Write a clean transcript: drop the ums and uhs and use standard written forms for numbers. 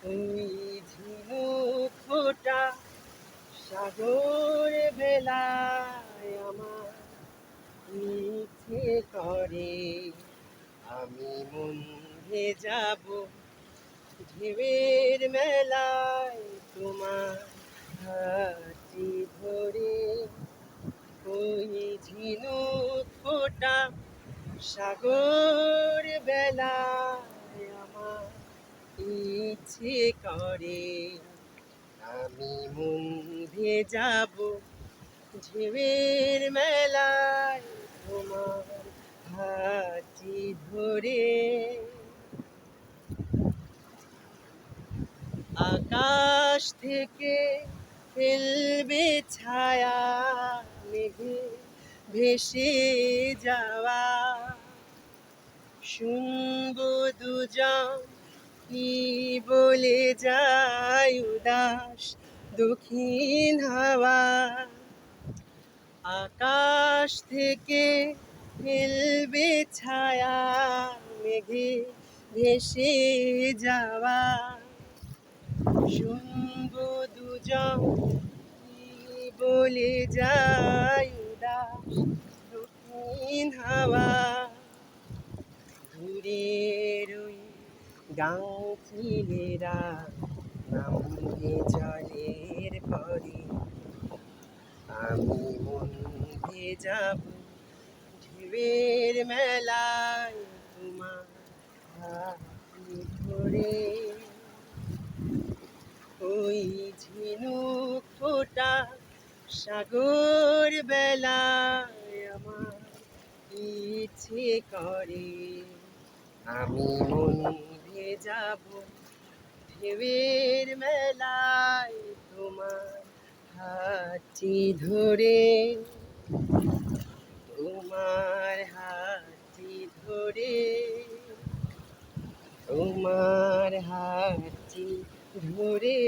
ওই ঝিনুক ফোঁটা সাগর বেলায় আমার ইচ্ছে করে আমি মন ভেজাবো ঢেউয়ের মেলায় তোমার হাতটি ধরে। ওই ঝিনুক ফোঁটা সাগর বেলায় আমার ইচ্ছে করে আমি মন ভেজাবো ঢেউয়ের মেলায় তোমার হাতটি ধরে। আকাশ থেকে ফেলবে ছায়া মেঘে ভেসে যাওয়া শুনবো দুজন কি বলে যায় উদাস দক্ষিণ হাওয়া। আকাশ থেকে ফেলবে ছায়া মেঘে ভেসে যাওয়া শুনবো দুজন কি বলে যায় উদাস দক্ষিণ হাওয়া। দূরের ওই গাঙচিলেরা নামবে জলের পরে আমি মন ভেজাবো ঢেউয়ের মেলায় তোমার হাতটি ধরে। ওই ঝিনুক ফোঁটা সাগর বেলায় আমার ইচ্ছে করে আমি মন ভেজাবো ঢেউয়ের মেলায় তোমার হাতটি ধরে। তোমার হাতটি ধরে তোমার হাতটি ধরে।